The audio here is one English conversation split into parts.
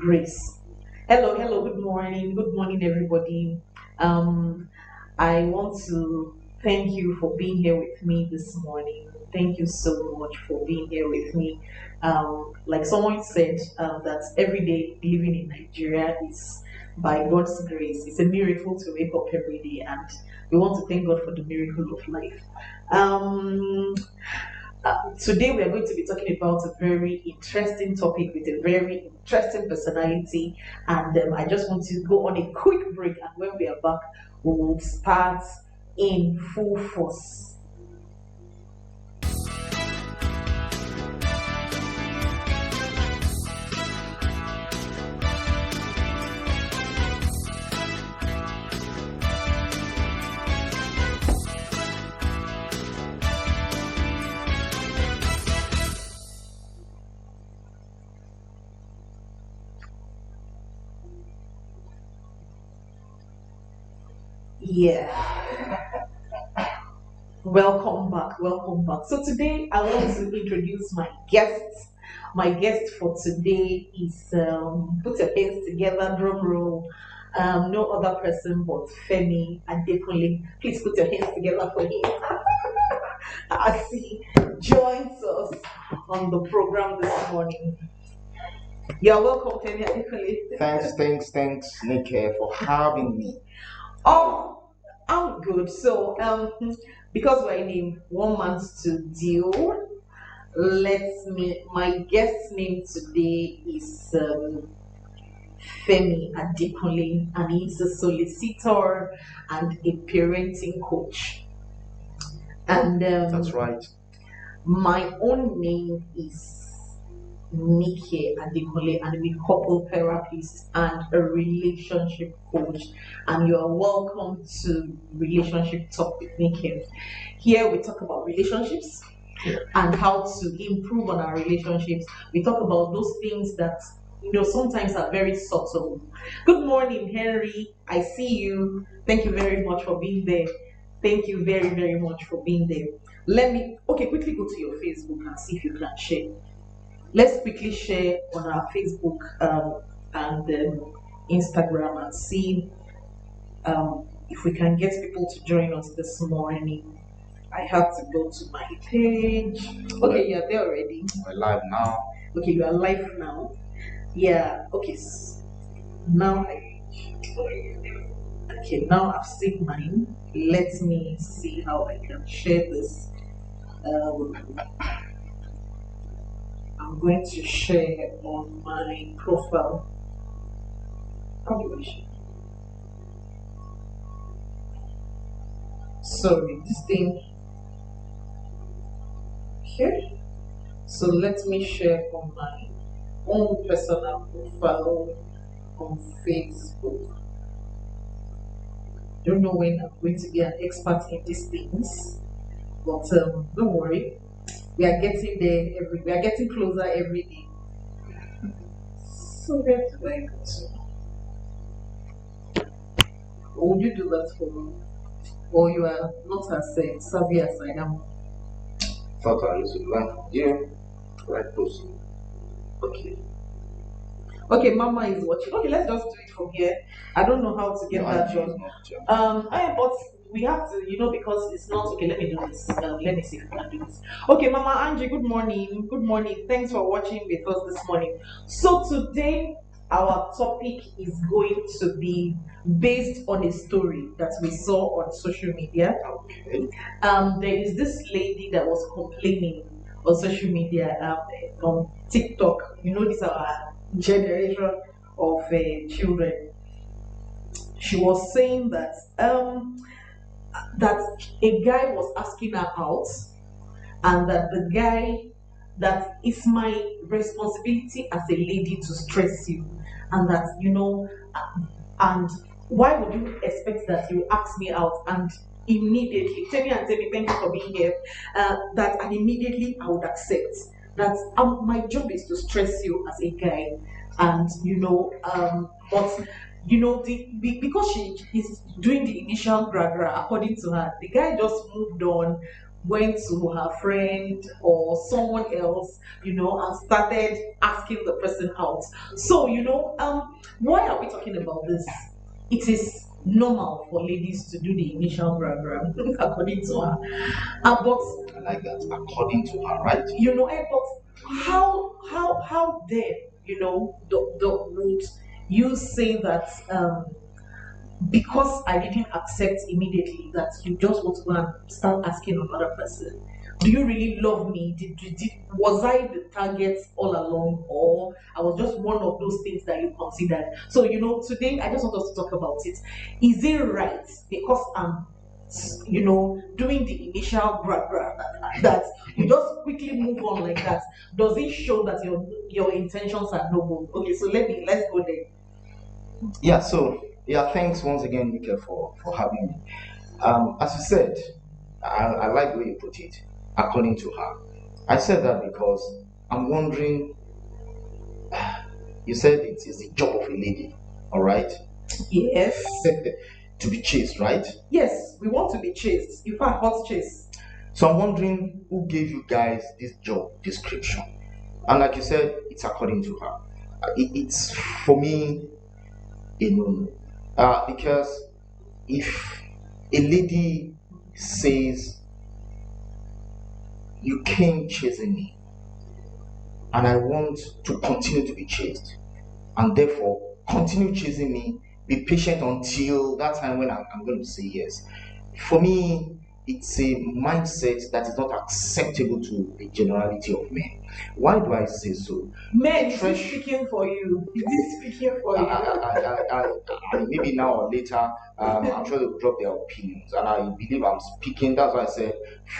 grace. Hello, good morning, everybody. Um, I want to thank you for being here with me this morning. Thank you so much for being here with me. Like someone said, that every day living in Nigeria is by God's grace. It's a miracle to wake up every day, and we want to thank God for the miracle of life. Um, Today we are going to be talking about a very interesting topic with a very interesting personality, and I just want to go on a quick break, and when we are back, we will start in full force. Yeah, welcome back, welcome back. So today I want to introduce my guest. My guest for today is put your hands together, drum roll. No other person but Femi Adekunle. Please put your hands together for him as he joins us on the program this morning. You're welcome, Femi Adekunle. Thanks, Nike, for having me. Oh, I'm good. So, because we're in a 1 month deal, my guest name today is Femi Adekunle, and he's a solicitor and a parenting coach. And That's right. my own name is Nike Adekunle, and I'm a couple therapist and a relationship coach. And you are welcome to Relationship Talk with Nike. Here we talk about relationships and how to improve on our relationships. We talk about those things that sometimes are very subtle. Good morning, Henry. I see you. Thank you very much for being there. Thank you very, very much for being there. Let me quickly go to your Facebook and see if you can share. Let's quickly share on our Facebook and Instagram and see if we can get people to join us this morning. I have to go to my page. Okay, you're there already. We're live now. Okay, you are live now. Yeah. Okay. Now Okay. Now I've seen mine. Let me see how I can share this. Um, I'm going to share on my profile. How do I share? Sorry, this thing here. So let me share on my own personal profile on Facebook. Don't know when I'm going to be an expert in these things, but don't worry, we are getting there we are getting closer every day. So where do I go to? Or would you do that for me? Or you are not as savvy as I am? Thought I used to learn from you. Right person. Okay. Okay, Mama is watching. Okay, let's just do it from here. I don't know how to get that done. But we have to, because it's not okay. Let me do this. Let me see if we can do this. Okay, Mama Angie. Good morning. Good morning. Thanks for watching with us this morning. So today our topic is going to be based on a story that we saw on social media. Okay. There is this lady that was complaining on social media, on TikTok. These are our generation of children. She was saying that a guy was asking her out, and that the guy that it's my responsibility as a lady to stress you, and that and why would you expect that you ask me out and immediately tell me thank you for being here, that and immediately I would accept that my job is to stress you as a guy, and but because she is doing the initial gra gra, according to her, the guy just moved on, went to her friend or someone else, and started asking the person out. So, why are we talking about this? It is normal for ladies to do the initial grab, according to her. But I like that. According to her, right? but how then, would you say that because I didn't accept immediately that you just want to go and start asking another person? Do you really love me? Was I the target all along, or I was just one of those things that you considered? So, today I just want us to talk about it. Is it right because I'm, doing the initial that you just quickly move on like that? Does it show that your intentions are noble? Okay, so let's go there. Yeah, so yeah, thanks once again, Nika, for having me. As you said, I like the way you put it, according to her. I said that because I'm wondering, you said it is the job of a lady, all right? Yes. To be chased, right? Yes, we want to be chased. In fact, hot chase. So I'm wondering who gave you guys this job description. And like you said, it's according to her. It's for me a no. Because if a lady says, you came chasing me and I want to continue to be chased, and therefore continue chasing me, be patient until that time when I'm going to say yes. For me, it's a mindset that is not acceptable to the generality of men. Why do I say so? Men, A is this fresh speaking for you? Is this speaking for I, you? I, I, I, maybe now or later, I'm sure they'll drop their opinions, and I believe I'm speaking. That's why I said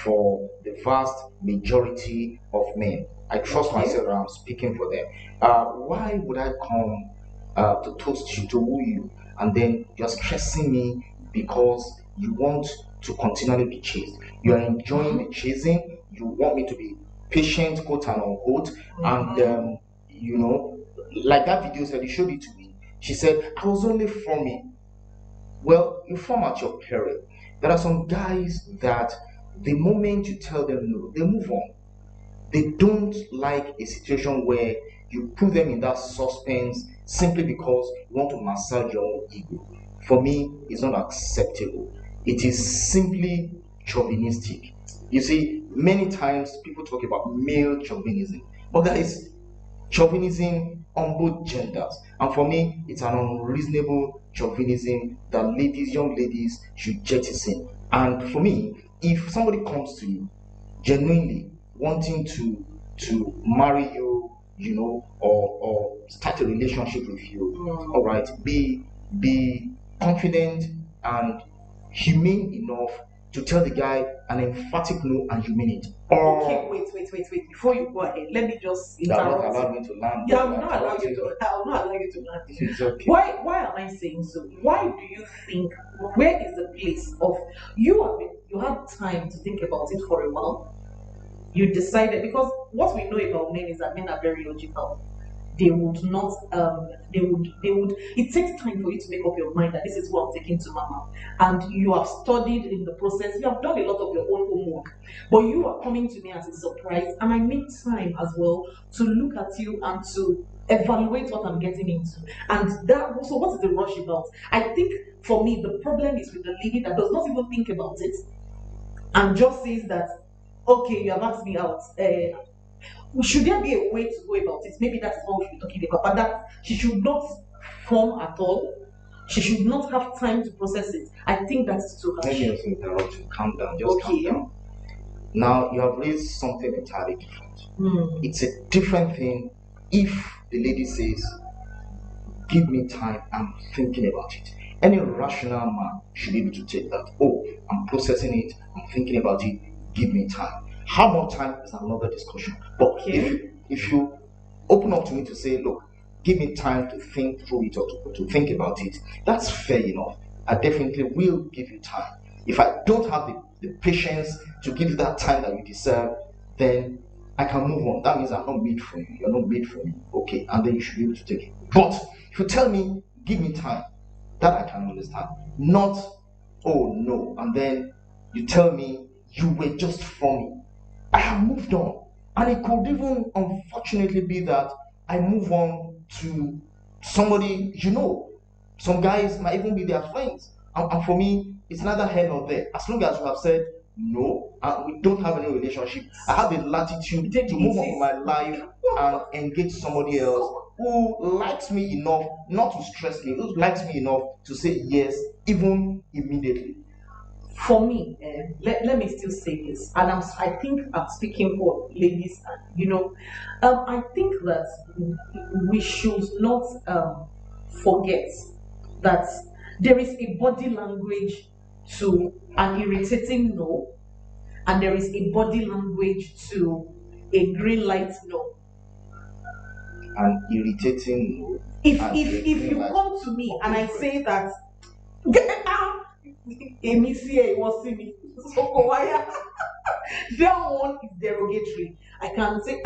for the vast majority of men, I trust Okay. myself that I'm speaking for them. Why would I come to toast you, to woo you, and then you're stressing me because you want to continually be chased? You are enjoying the chasing. You want me to be patient, quote and unquote, and you know, like that video said, he showed it to me. She said, I was only forming. Well, you form at your peril. There are some guys that the moment you tell them no, they move on. They don't like a situation where you put them in that suspense simply because you want to massage your own ego. For me, it's not acceptable. It is simply chauvinistic. You see, many times people talk about male chauvinism, but there is chauvinism on both genders. And for me, it's an unreasonable chauvinism that ladies, young ladies, should jettison. And for me, if somebody comes to you genuinely wanting to marry you, or start a relationship with you, all right, be confident and humane enough to tell the guy an emphatic no and you mean it. Okay, Or wait. Before you go ahead, let me just you have not interrupt allowed you. me to land. Yeah, I You will are not allow you interrupting me. to. I will not allow you to land. It's okay. Why am I saying so? Why do you think? Where is the place of you had time to think about it for a while? You decided, because what we know about men is that men are very logical. They would not they would it takes time for you to make up your mind that this is what I'm taking to mama, and you have studied in the process, you have done a lot of your own homework, but you are coming to me as a surprise, and I need time as well to look at you and to evaluate what I'm getting into. And that, so what is the rush about? I think for me the problem is with the lady that does not even think about it and just says that, okay, you have asked me out. Should there be a way to go about it? Maybe that's what we should be talking about. But that she should not form at all. She should not have time to process it. I think that's too Let harsh. me also interrupt you. Calm down. Just calm Okay. down. Now you have raised something entirely different. Hmm. It's a different thing if the lady says, give me time, I'm thinking about it. Any rational man should be able to take that. Oh, I'm processing it, I'm thinking about it, give me time. How much time is another discussion. But Okay. if you open up to me to say, look, give me time to think through it or to think about it, that's fair enough. I definitely will give you time. If I don't have the patience to give you that time that you deserve, then I can move on. That means I'm not made for you. You're not made for me. Okay, and then you should be able to take it. But if you tell me, give me time, that I can understand. Not, oh no, and then you tell me you were just funny. I have moved on. And it could even unfortunately be that I move on to somebody, some guys might even be their friends. And for me, it's neither here nor there. As long as you have said no, and we don't have any relationship, I have the latitude to move on with my life and engage somebody else who likes me enough not to stress me, who likes me enough to say yes, even immediately. For me, let me still say this, and I think I'm speaking for ladies, and I think that we should not forget that there is a body language to an irritating no, and there is a body language to a green light no. An irritating no. If you come to me and I say that, Amy see was see me, so why? That one is derogatory. I can say,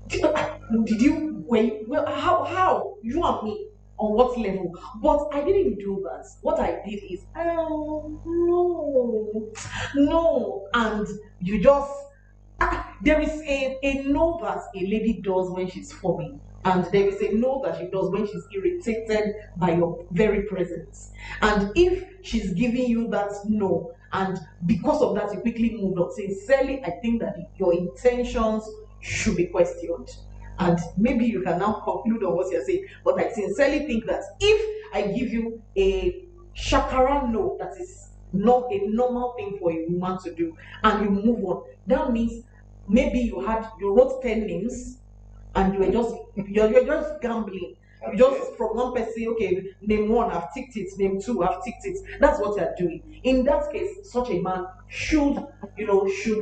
did you wait? Well, how you and me on what level? But I didn't do that. What I did is, no, no, and you just there is a no that a lady does when she's foaming, and there is a no that she does when she's irritated by your very presence. And if she's giving you that no, and because of that you quickly moved on, sincerely, I think that your intentions should be questioned. And maybe you can now conclude on what you're saying, but I sincerely think that if I give you a shakara no, that is not a normal thing for a woman to do, and you move on, that means maybe you wrote 10 names and you're just gambling. You just from one person, okay, name one, I've ticked it, name two, I've ticked it. That's what you're doing. In that case, such a man should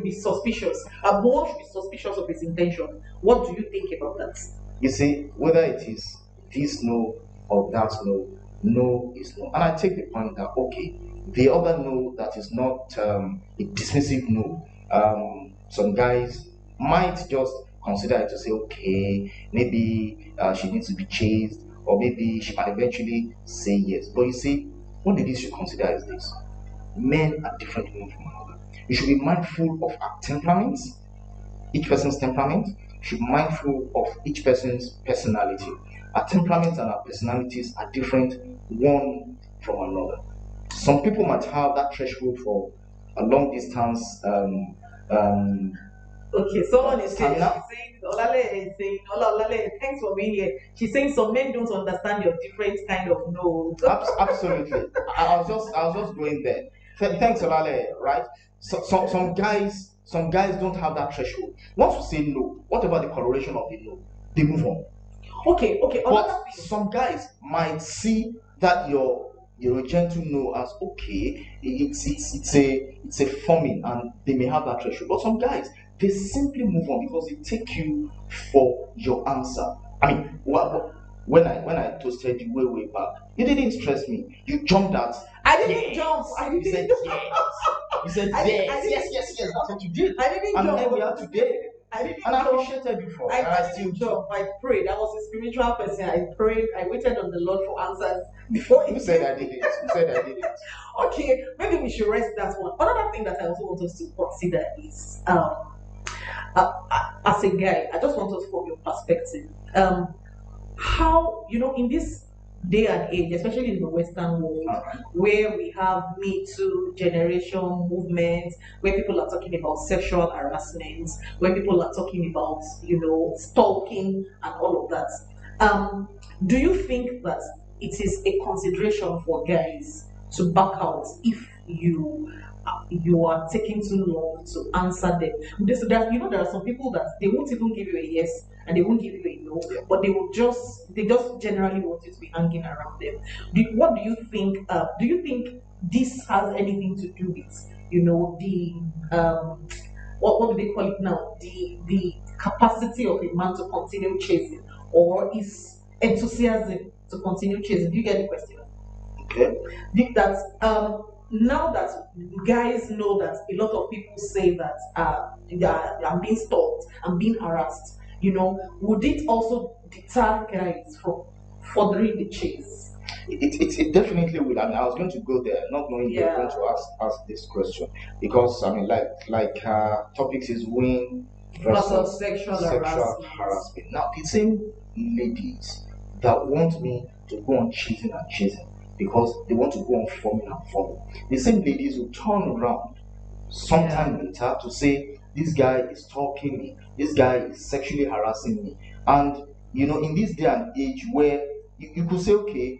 be suspicious. A boy should be suspicious of his intention. What do you think about that? You see, whether it is this no or that no, no is no. And I take the point that, okay, the other no that is not a dismissive no, some guys might just consider it to say, okay, maybe she needs to be chased, or maybe she might eventually say yes. But you see, what the should consider is this: men are different one from another. You should be mindful of our temperaments, each person's temperament, should be mindful of each person's personality. Our temperaments and our personalities are different one from another. Some people might have that threshold for a long distance um, Okay, someone is saying, stamina. she's saying, Olale is saying, Olale, thanks for being here. She's saying some men don't understand your different kind of no. Absolutely. I was just going there. Thanks, Olale, right? Some guys don't have that threshold. Once you say no, what about the coloration of the no? They move on. Okay, another But thing. some guys might see that your gentle no as okay, it's a forming, and they may have that threshold. But some guys, they simply move on because they take you for your answer. I mean, when I toasted you way back, you didn't stress me. You jumped at I didn't jump. you said yes. You said I yes, didn't- yes. That's what you did. I didn't And jump. here we are today. I didn't And I jump. appreciated you for it. I And I didn't still do. jump. I prayed. I was a spiritual person. I prayed. I waited on the Lord for answers before Who it said I did it? Who said I did it? Okay, maybe we should rest that one. Another thing that I also want us to consider is as a guy, I just want us from your perspective. How in this day and age, especially in the Western world, where we have Me Too generation movements, where people are talking about sexual harassment, where people are talking about stalking and all of that. Do you think that it is a consideration for guys to back out if you are taking too long to answer them? There are some people that they won't even give you a yes and they won't give you a no, but they just generally want you to be hanging around them. What do you think? Do you think this has anything to do with the what do they call it now? The capacity of a man to continue chasing, or is enthusiasm to continue chasing? Do you get the question? Okay. That now that guys know that a lot of people say that I'm being stalked, I'm being harassed, would it also deter guys from furthering the chase? It definitely will. I mean, I was going to go there, not knowing you were going Yeah. to ask this question, because I mean, topics is win Versus versus sexual sexual harassment. harassment. Now, the same ladies that want me to go on cheating and cheating because they want to go on forming and forming, the same ladies will turn around Yeah. sometime later to say this guy is stalking me, this guy is sexually harassing me. And in this day and age where you could say, okay,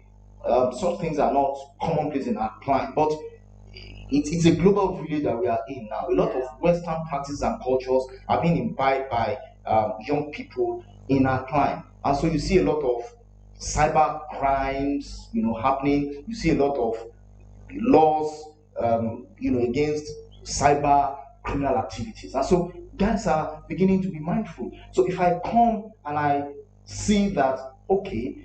some things are not commonplace in our climate, but it's a global village that we are in now. A lot of Yeah. Western practices and cultures are being imbibed by young people in our climate, and so you see a lot of cyber crimes, happening. You see a lot of laws, against cyber criminal activities. And so guys are beginning to be mindful. So if I come and I see that, okay,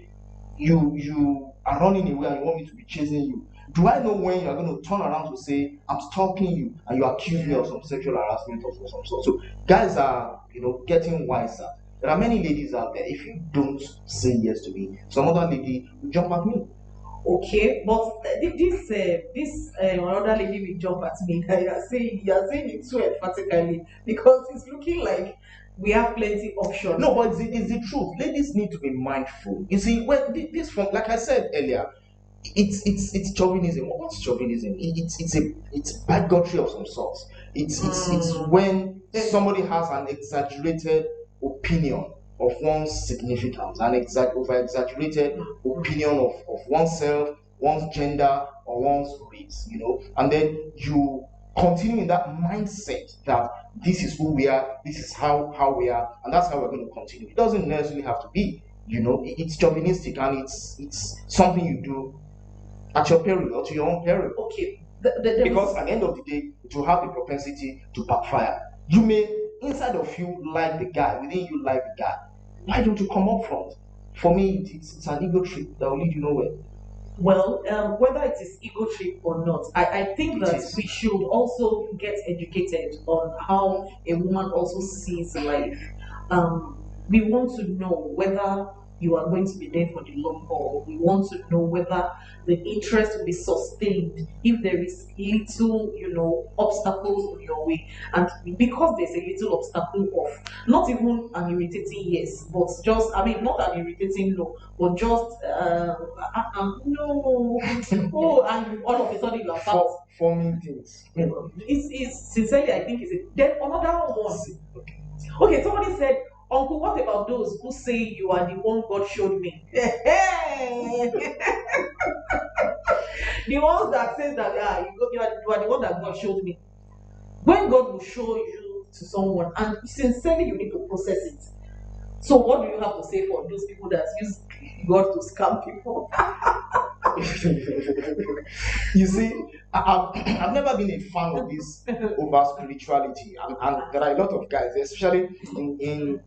you are running away and you want me to be chasing you, do I know when you are going to turn around to say I'm stalking you and you accuse me of Yeah. some sexual harassment of some sort? So guys are, getting wiser. There are many ladies out there. If you don't say yes to me, some other lady will jump at me. Okay, but this another lady will jump at me. That you are saying it too emphatically because it's looking like we have plenty options. No, but it's the truth. Ladies need to be mindful. You see, when this from, like I said earlier, it's chauvinism. What's chauvinism? It's bigotry of some sort. It's Mm. when somebody has an exaggerated opinion of one's significance, an over exaggerated opinion of oneself, one's gender, or one's race. And then you continue in that mindset that this is who we are, this is how we are, and that's how we're going to continue. It doesn't necessarily have to be. It's chauvinistic, and it's something you do at your peril or to your own peril. Okay, Because at the end of the day, it will have the propensity to backfire. You may, inside of you, like the guy, within you, like the guy. Why don't you come up front? For me, it's an ego trip that will lead you nowhere. well, whether it is ego trip or not, I think It that is. we should also get educated on how a woman also sees life. We want to know whether you are going to be there for the long haul. We want to know whether the interest will be sustained if there is little, obstacles on your way. And because there's a little obstacle of not even an irritating yes, but just, I mean, not an irritating no, but just no. Oh, and all of a sudden you are back. Forming things. It's sincerely, I think it's a, then another one. Okay. Okay, somebody said, Uncle, what about those who say you are the one God showed me? The ones that says that you are the one that God showed me. When God will show you to someone, and sincerely you need to process it. So what do you have to say for those people that use God to scam people? You see, I've never been a fan of this over spirituality, and there are a lot of guys, especially in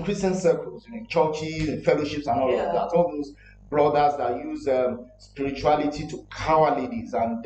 Christian circles, in churches and fellowships and all of Yeah. that. All those brothers that use spirituality to cower ladies and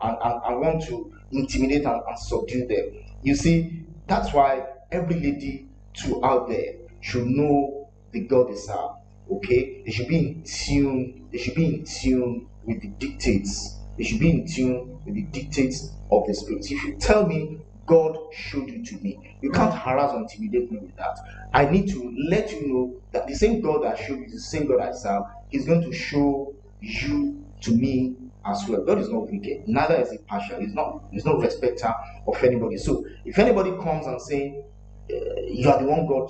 want to intimidate and subdue them. You see, that's why every lady too out there should know the God they serve. Okay, they should be in tune. They should be in tune with the dictates. They should be in tune with the dictates of the spirit. If you tell me God showed you to me, you can't harass or intimidate me with that. I need to let you know that the same God that showed you, the same God I serve, is going to show you to me as well. God is not wicked, neither is he partial. He's not respecter of anybody. So if anybody comes and saying you are the one God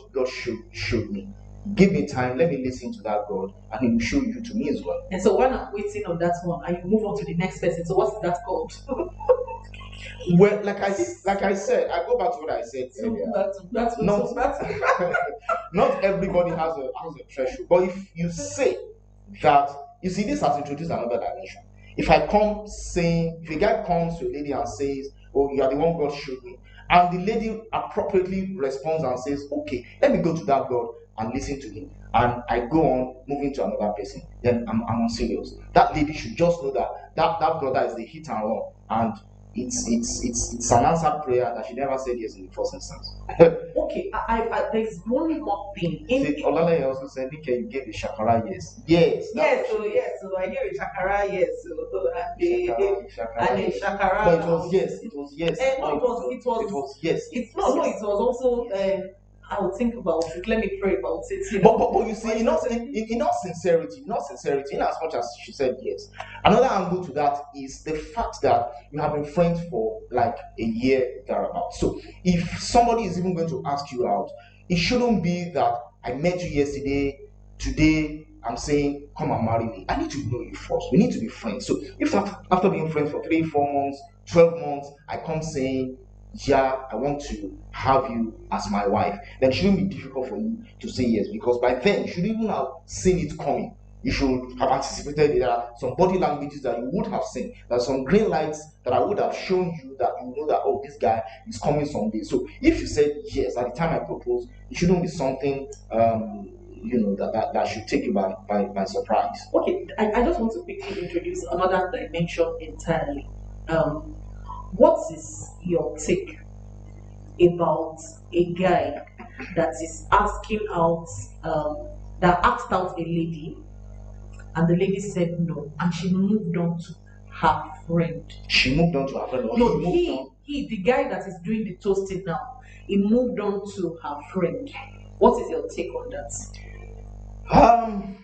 showed me, give me time, let me listen to that God, and he will show you to me as well. And so when I'm waiting on that one, and you move on to the next person. So what's that called? Well, like I said, I go back to what I said So earlier. that's Not so that's not everybody has a threshold. But if you say that, you see, this has introduced another dimension. If a guy comes to a lady and says, "Oh, you are the one God showed me," and the lady appropriately responds and says, "Okay, let me go to that God and listen to him," and I go on moving to another person, then I'm on serious. That lady should just know that that brother is the hit and run, and it's an answered prayer that she never said yes in the first instance. Okay, there's one more thing. See, Olale also said, Nika, you gave the shakara yes. Yes, Yes, so yes, so I gave a shakara, yes, so and a yes. shakara. No, it was yes. It was yes. No, It was yes. it's no, no, it was also. I will think about it. Let me pray about it. But you see, in all sincerity, in as much as she said yes, another angle to that is the fact that you have been friends for like a year thereabout. So if somebody is even going to ask you out, it shouldn't be that I met you yesterday, today I'm saying come and marry me. I need to know you first. We need to be friends. So if after being friends for 3, 4 months, 12 months, I come saying yeah, I want to have you as my wife, then it shouldn't be difficult for you to say yes because by then you should even have seen it coming. You should have anticipated it. There are some body languages that you would have seen. There are some green lights that I would have shown you that you know that oh, this guy is coming someday. So if you said yes at the time I proposed, it shouldn't be something that should take you by surprise. Okay, I just want to quickly introduce another dimension entirely. Um, what is your take about a guy that is asking out, that asked out a lady, and the lady said no, and she moved on to her friend? She moved on to her friend. Or No, he moved on. the guy that is doing the toasting now, he moved on to her friend. What is your take on that? Um,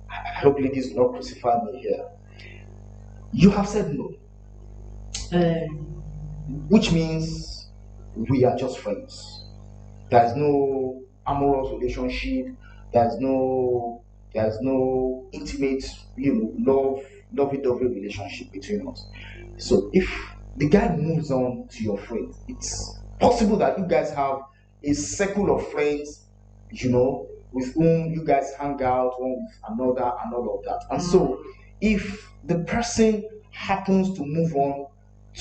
I hope ladies will not crucify me here. You have said no, Um, which means we are just friends. There's no amorous relationship. There's no there's no intimate, lovey-dovey relationship between us. So if the guy moves on to your friend, it's possible that you guys have a circle of friends, with whom you guys hang out one with another and all of that. And so if the person happens to move on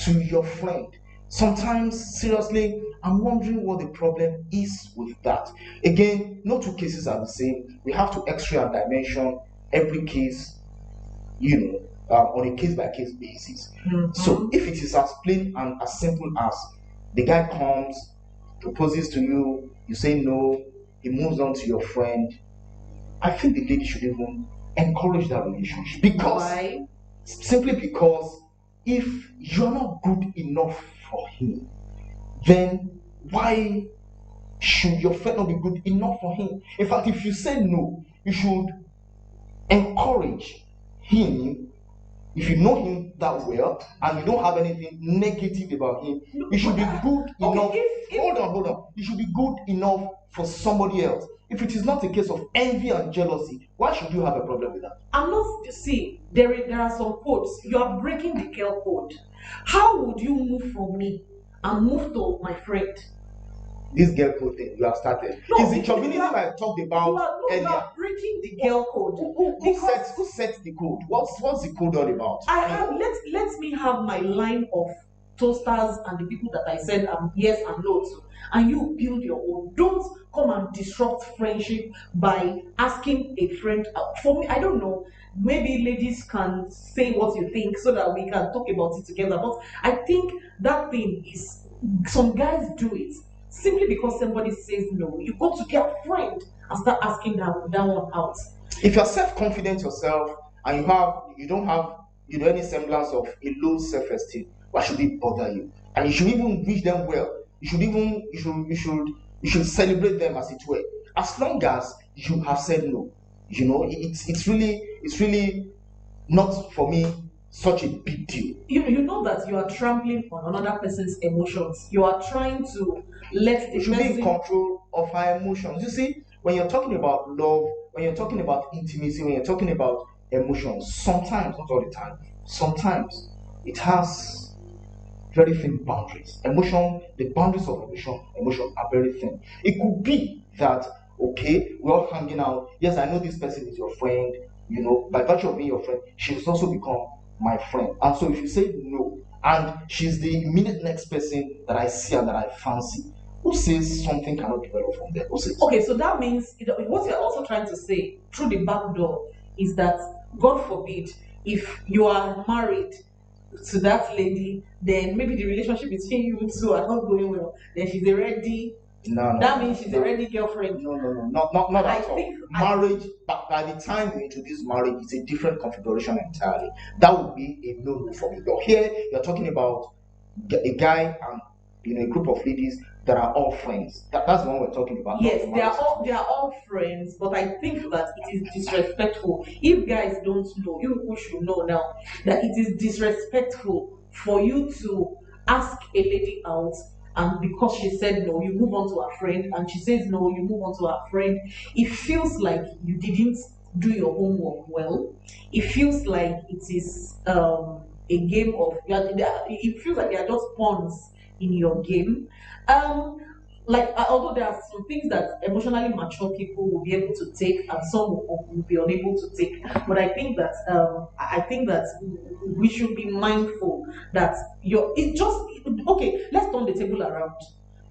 to your friend, sometimes seriously I'm wondering what the problem is with that. Again, no two cases are the same. We have to x-ray and dimension every case, on a case by case basis. So if it is as plain and as simple as the guy comes, proposes to you, you say no, he moves on to your friend, I think the lady should even encourage that relationship. Because why? simply because if you're not good enough for him, then why should your friend not be good enough for him? In fact, if you say no, you should encourage him. If you know him that well and you don't have anything negative about him, you should be good enough. Hold on. You should be good enough for somebody else. If it is not a case of envy and jealousy, why should you have a problem with that? I'm not. See, there are some codes. You are breaking the girl code. How would you move from me and move to my friend? This girl code thing you have started. No, is the chauvinism I talked about you earlier? are breaking the girl code. Who sets the code? What's the code all about? Let me have my line of toasters and the people that I said yes and no to, and you build your own. Don't come and disrupt friendship by asking a friend out. For me, I don't know. Maybe ladies can say what you think so that we can talk about it together. But I think that thing is, some guys do it simply because somebody says no. You go to their friend and start asking that one out. If you're self-confident yourself and you don't have any semblance of a low self-esteem, why should it bother you? And you should even wish them well. You should celebrate them, as it were, as long as you have said no. It's really not, for me, such a big deal. You know that you are trampling on another person's emotions. You are trying to let the You should be in person. control of our emotions. You see, when you're talking about love, when you're talking about intimacy, when you're talking about emotions, sometimes, not all the time, sometimes it has very thin boundaries. The boundaries of emotion are very thin. It could be that, okay, we're all hanging out. Yes, I know this person is your friend. By virtue of being your friend, she's also become my friend. And so if you say no, and she's the immediate next person that I see and that I fancy, who says something cannot develop from there? Who says? Okay, so that means what you're also trying to say through the back door is that, God forbid, if you are married to that lady, then maybe the relationship between you two are not going well. Then she's already, No, no, that no, means no, she's no. already girlfriend. No, no, no, not I at all. think Marriage, but by the time we introduce marriage, it's a different configuration entirely. That would be a no-no for me. But here you're talking about a guy and a group of ladies that are all friends. That's the one we're talking about, not yes, the they marriage are all they situation. are all friends, but I think that it is disrespectful. If guys don't know, you people should know now that it is disrespectful for you to ask a lady out, and because she said no, you move on to her friend, and she says no, you move on to her friend. It feels like you didn't do your homework well. It feels like it is a game of, it feels like they are just pawns in your game. Um, although there are some things that emotionally mature people will be able to take and some will be unable to take, but I think that we should be mindful that your it just okay, let's turn the table around.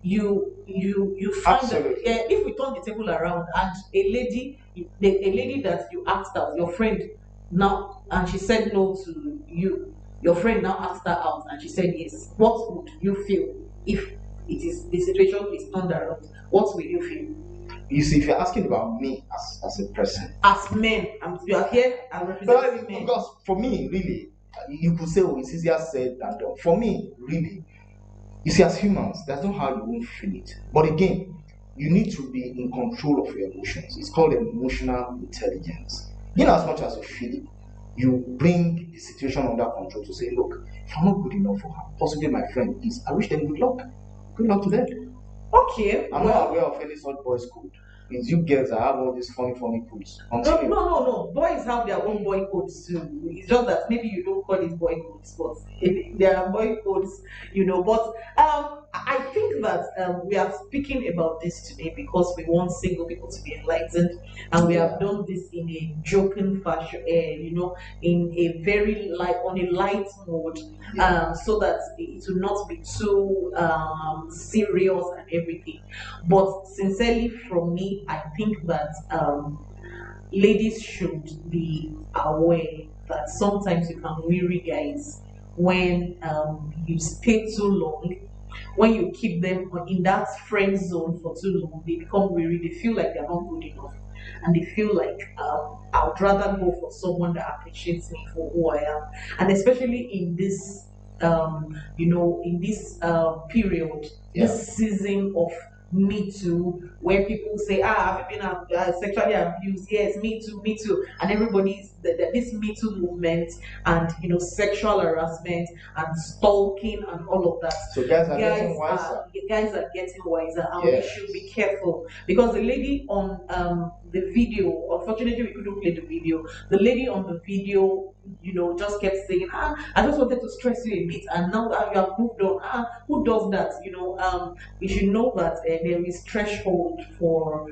You find that, Absolutely. if we turn the table around and a lady that you asked out, your friend, now, and she said no to you, your friend now asked her out and she said yes, what would you feel if it is the situation is turned around? What will you feel? You see, if you're asking about me as a person, As men, you are here and well, representing men. because for me, really, you could say, oh, it's easier said than done. For me, really, you see, as humans, that's not how you won't feel it. But again, you need to be in control of your emotions. It's called emotional intelligence. In as much as you feel it, you bring the situation under control to say, look, if I'm not good enough for her, possibly my friend is, I wish them good luck. Good luck to them. Okay, I'm not aware well, of any such boys' code. It's you girls that have all these funny, funny codes. no, Continue. no, no, no. Boys have their own boy codes too. It's just that maybe you don't call it boy codes, but there are boy codes, But I think that we are speaking about this today because we want single people to be enlightened, and we have Yeah. done this in a joking fashion, in a very light, on a light mode, Yeah. so that it will not be too serious and everything. But sincerely, from me, I think that ladies should be aware that sometimes you can weary guys when you stay too long. When you keep them in that friend zone for too long, they become weary. They feel like they're not good enough, and they feel like I would rather go for someone that appreciates me for who I am. And especially in this, in this period, Yeah. this season of Me Too, where people say, have you been sexually abused? Yes, me too, me too. And everybody's this Me Too movement, and sexual harassment and stalking and all of that. So guys are Guys getting are wiser. guys are getting wiser, and we should be Yes. careful because the lady on the video, unfortunately, we couldn't play the video. The lady on the video, just kept saying, I just wanted to stress you a bit, and now that you have moved on, who does that? You should know that there is threshold for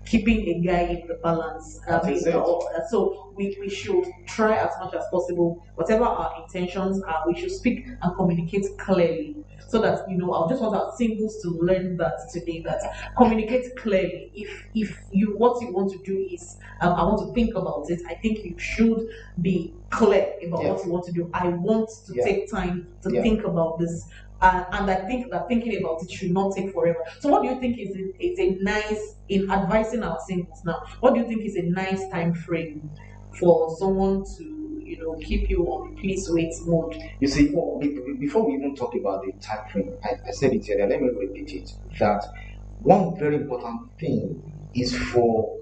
keeping a guy in the balance. That is it. So we should try as much as possible, whatever our intentions are, we should speak and communicate clearly. So that I just want our singles to learn that today. That communicate clearly. If you what you want to do is, I want to think about it. I think you should be clear about Yeah. what you want to do. I want to Yeah. take time to Yeah. think about this. And I think that thinking about it should not take forever. So, what do you think is a nice, in advising our singles now? What do you think is a nice time frame for someone to, keep you on please wait mode? You see, For before we even talk about the time frame, I said it earlier, let me repeat it, that one very important thing is for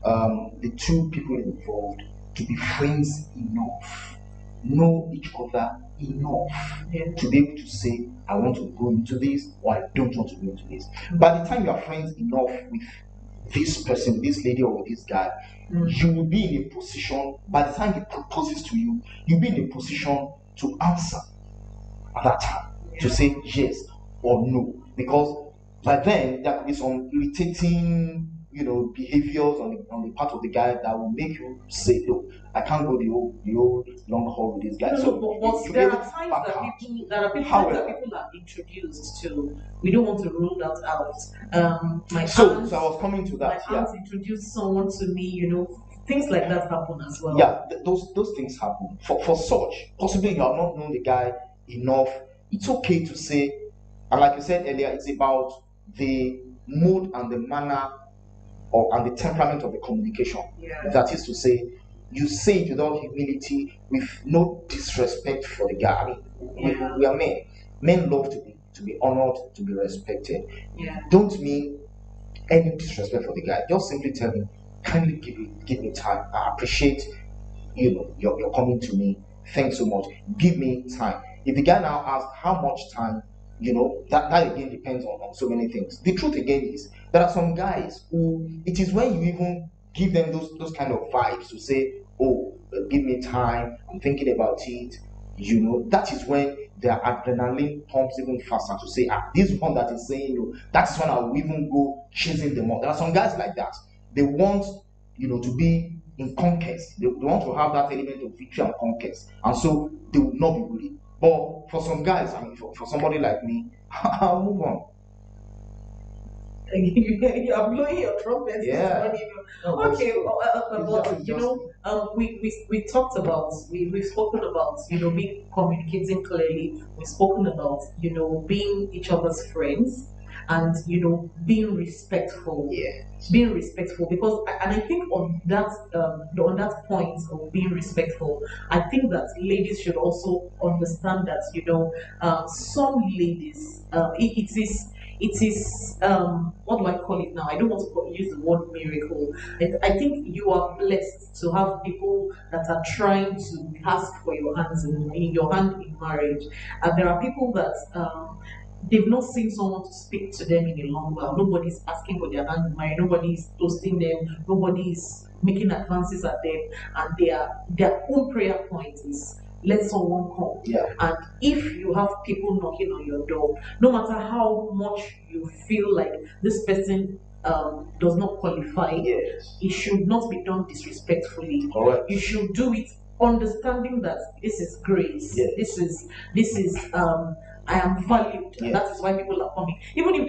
the two people involved to be friends enough, know each other enough yeah. to be able to say, I want to go into this or I don't want to go into this. By the time you are friends enough with this person, this lady or this guy, you will be in a position, by the time he proposes to you, you'll be in a position to answer at that time, to say yes or no. Because by then there could be some irritating, behaviors on the part of the guy that will make you say, no, I can't go the whole long haul with this guy. No, no, So but you'll be there able are to times back that out. times that However, people are introduced to. We don't want to rule that out. My so aunt, I was coming to my that, yeah. aunt introduced someone to me, things like that happen as well. Yeah, those things happen. For such, possibly you have not known the guy enough. It's okay to say, and like you said earlier, it's about the mood and the manner or and the temperament of the communication. Yeah. That is to say, you say it without humility, with no disrespect for the guy. I mean, Yeah. we are men. Men love to be honored, to be respected. Yeah. Don't mean any disrespect for the guy. Just simply tell him, kindly give me time. I appreciate you're coming to me. Thanks so much. Give me time. If the guy now asks how much time, that again depends on so many things. The truth again is there are some guys who it is when you even give them those kind of vibes to say, oh, give me time, I'm thinking about it. That is when their adrenaline pumps even faster to say, this one that is saying no, that is when I will even go chasing them up. There are some guys like that. They want to be in conquest. They want to have that element of victory and conquest, and so they will not be bullied. But for some guys, I mean, for somebody like me, I'll move on. You are blowing your trumpet. Yeah. No, Okay, but it's just we talked about we've spoken about being communicating clearly. We've spoken about being each other's friends, and being respectful. yeah, Being respectful, because and I think on that point of being respectful, I think that ladies should also understand that some ladies, it is what do I call it now? I don't want to use the word miracle. I think you are blessed to have people that are trying to ask for your hands in your hand in marriage. And there are people that they've not seen someone to speak to them in a long while. Nobody's asking for their hand in marriage. Nobody's toasting them. Nobody's making advances at them. And their own prayer point is let someone come. yeah, And if you have people knocking on your door, no matter how much you feel like this person does not qualify, yes, it should not be done disrespectfully. correct, You should do it understanding that this is grace. yes, This is I am valued, and that yes, is why people are coming. Even if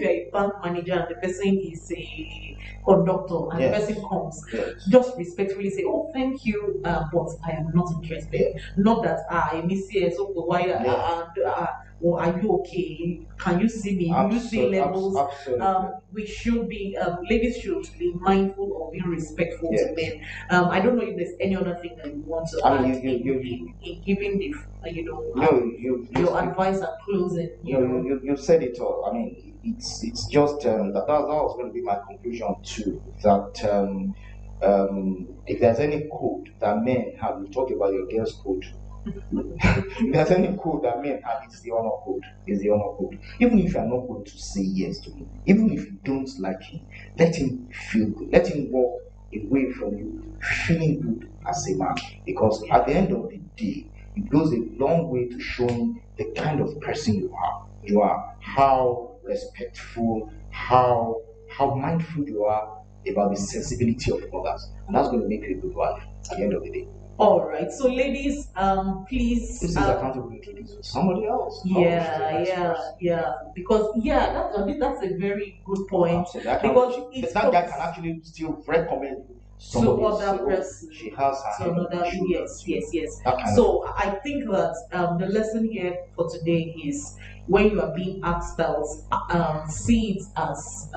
you're a bank manager and the person is a conductor and the yes, person comes, yes, just respectfully say, "Oh, thank you, but I am not interested." yes, Not that I miss you, so why? yes. Or are you okay? Can you see me? Do you see levels? Absolutely, We should be ladies should be mindful of being respectful to yes. men. I don't know if there's any other thing that you want to I add mean, in giving the your you advice and closing. you said it all. I mean, it's just that was going to be my conclusion too. That if there's any code that men have, we talk about your girls' code. If there's any code that men have, it's the honor code. It's the honor code. Even if you are not going to say yes to him, even if you don't like him, let him feel good. Let him walk away from you feeling good as a man. Because at the end of the day, it goes a long way to showing the kind of person you are. You are how respectful, how mindful you are about the sensibility of others, and that's going to make you a good wife at the end of the day. All right. So, ladies, please. This is accountable to introduce somebody else. Yeah. Because I think that's a very good point. Absolutely. Because it's that guy can actually still recommend somebody to else. other Say, person. she has her To head on her another, shoulders. yes. That kind of So I think that the lesson here for today is when you are being asked out, see it as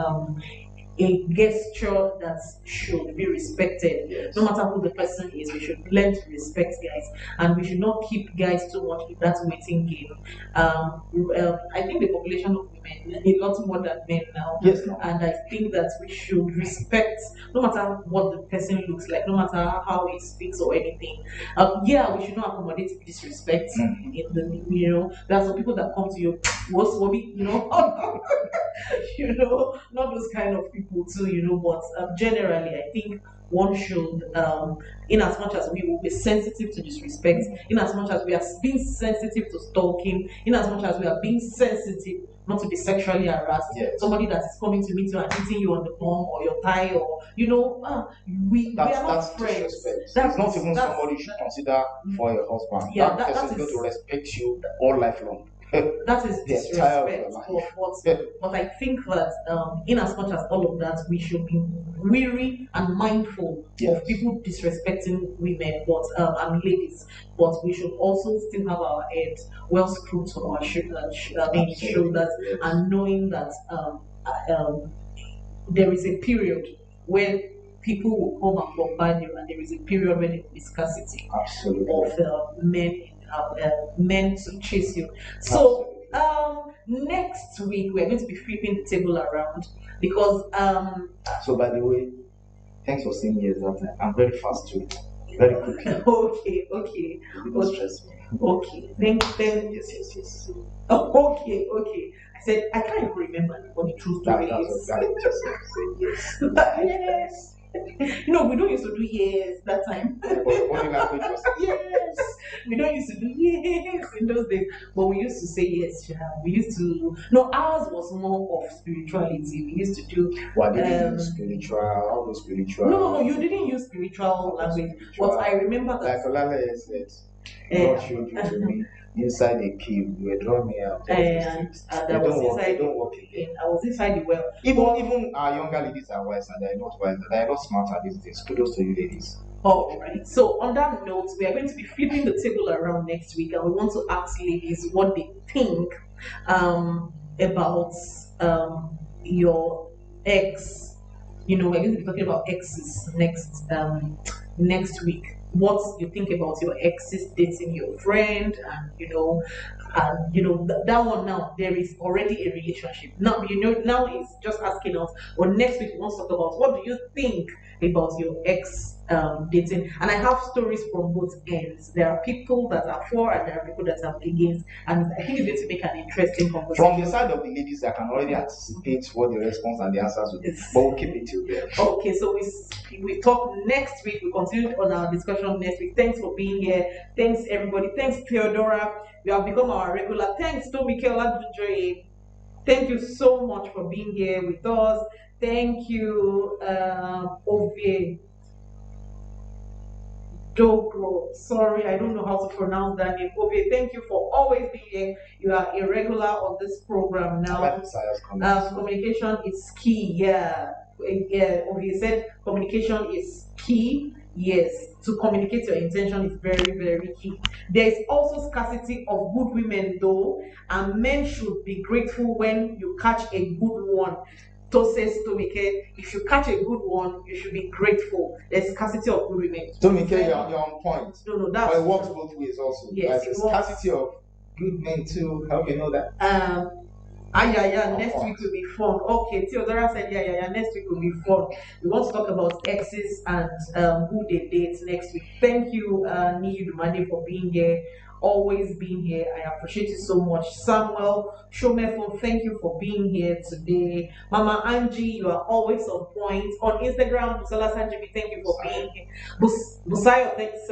a gesture that should be respected. yes. No matter who the person is, we should learn to respect guys, and we should not keep guys too much in that waiting game. I think the population of women a lot more than men now, Yes, no. and I think that we should respect, no matter what the person looks like, no matter how he speaks or anything. We should not accommodate disrespect. In the there are some people that come to you, what's what not those kind of people too, but generally, I think one should, in as much as we will be sensitive to disrespect, in as much as we are being sensitive to stalking, in as much as we are being sensitive not to be sexually harassed, Yes. somebody that is coming to meet you and hitting you on the bum or your thigh, or we are not That's friends. disrespect. It's not even somebody you should consider for your husband. Yeah, that person is going to respect you all life long. that is the entire of your disrespect. life. But I think that in as much as all of that, we should be weary and mindful Yes. of people disrespecting women, but and ladies. But we should also still have our heads well screwed to our Absolutely. shoulders, Yes. and knowing that there is a period when people will come and bombard you, and there is a period when there will be scarcity Absolutely. of men to chase you. So Absolutely. next week we're going to be flipping the table around because So, by the way, thanks for saying yes that time. I'm very fast too. Very quickly. okay, okay, You don't stress me. okay. Thank Yes, yes, yes. oh, okay, okay. I said I can't even remember what the true story That's is. what I just said yes. Yes. No, we don't used to do yes that time. But the body language was yes. We don't used to do yes in those days, but we used to say yes. We used to. No, ours was more of spirituality. We used to do. Well, I didn't use spiritual, all those spiritual. No, no, no. You didn't use spiritual language, but I remember Like that. Olale said, God showed you to me inside a cave. You were drawing me out. And They I was don't work. They inside. don't work again. I was inside the well. Even our younger ladies are wiser. They are not wiser. They are not smarter these days. Kudos to you, ladies. All right. So on that note, we are going to be flipping the table around next week, and we want to ask ladies what they think about your ex. You know, we're going to be talking about exes next week. What you think about your exes dating your friend, and that one now there is already a relationship. Now now it's just asking us. Or next week we want to talk about what do you think about your ex dating. And I have stories from both ends. There are people that are for and there are people that are against, and I think it's going to make an interesting conversation. From the side of the ladies, I can already anticipate what the response and the answers will be, but we'll keep it till then. Okay, so we talk next week. We continue on our discussion next week. Thanks for being here. Thanks everybody. Thanks Theodora. You have become our regular. Thanks to Michaela Dujoy. Thank you so much for being here with us. Thank you, Ovie Dogo. Sorry, I don't know how to pronounce that name. Ovie, thank you for always being here. You are a regular on this program now. Communication is key. Yeah. Ovie said communication is key. Yes, to communicate your intention is very, very key. There is also scarcity of good women, though, and men should be grateful when you catch a good one. Toses Tomike, if you catch a good one, you should be grateful. There's scarcity of good women. Tomike, you're on point. No, that's but it works both ways also. Yes, there's a scarcity of good men too. How do you know that? Next week will be fun. Okay, Theodora said, next week will be fun. We want to talk about exes and who they date next week. Thank you, Niyu Dumade, for being here, always being here. I appreciate you so much. Samuel Shomefo, thank you for being here today. Mama Angie, you are always on point. On Instagram, Busala Sanjimi, thank you for being here. Busayo, thanks,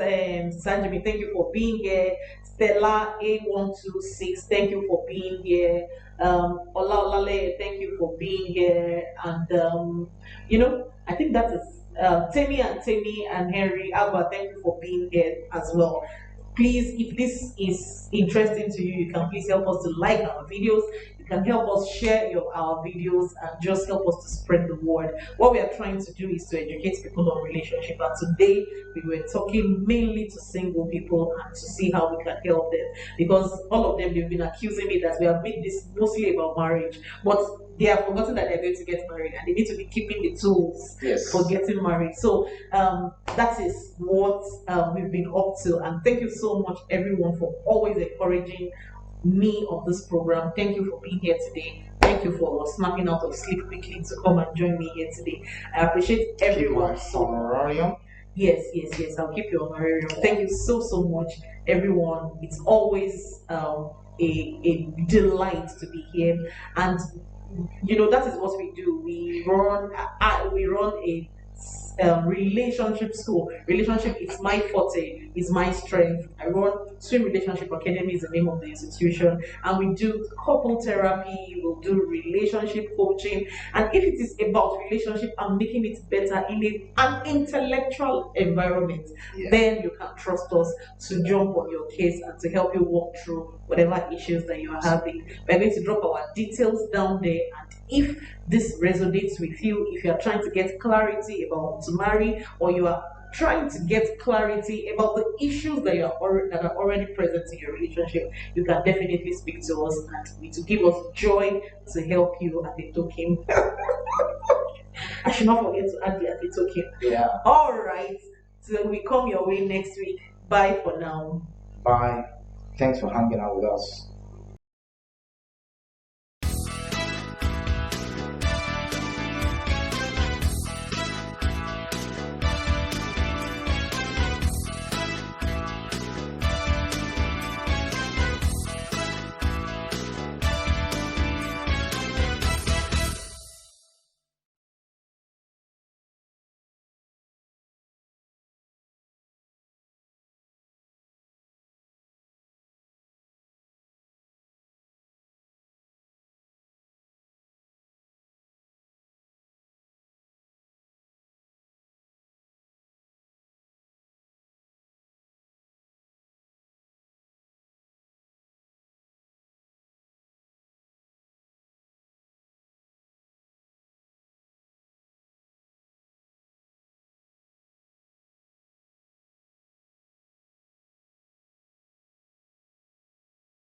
Sanjimi, thank you for being here. Stella A126, thank you for being here. Ola Olale, thank you for being here. And I think that is Tammy and Henry Alba, thank you for being here as well. Please, if this is interesting to you, you can please help us to like our videos. You can help us share our videos and just help us to spread the word. What we are trying to do is to educate people on relationship. And today we were talking mainly to single people and to see how we can help them. Because all of them, they've been accusing me that we have made this mostly about marriage. But they have forgotten that they're going to get married and they need to be keeping the tools for getting married. So that is what we've been up to. And thank you so much, everyone, for always encouraging me on this program. Thank you for being here today. Thank you for snapping out of sleep quickly to come and join me here today. I appreciate everyone so much. Yes. I'll keep your honorarium. Thank you so much, everyone. It's always a delight to be here, and that is what we do. We run a relationship school. Relationship is my forte, is my strength. I run Swim Relationship Academy is the name of the institution, and we do couple therapy. We'll do relationship coaching, and if it is about relationship and making it better in an intellectual environment, Yeah. then you can trust us to jump on your case and to help you walk through whatever issues that you are having. We're going to drop our details down there, and if this resonates with you, if you are trying to get clarity about who to marry, or you are trying to get clarity about the issues that that are already present in your relationship, you can definitely speak to us, and it will give us joy to help you at the token. I should not forget to add the at the token. Yeah. All right, so we come your way next week. Bye for now. Bye. Thanks for hanging out with us.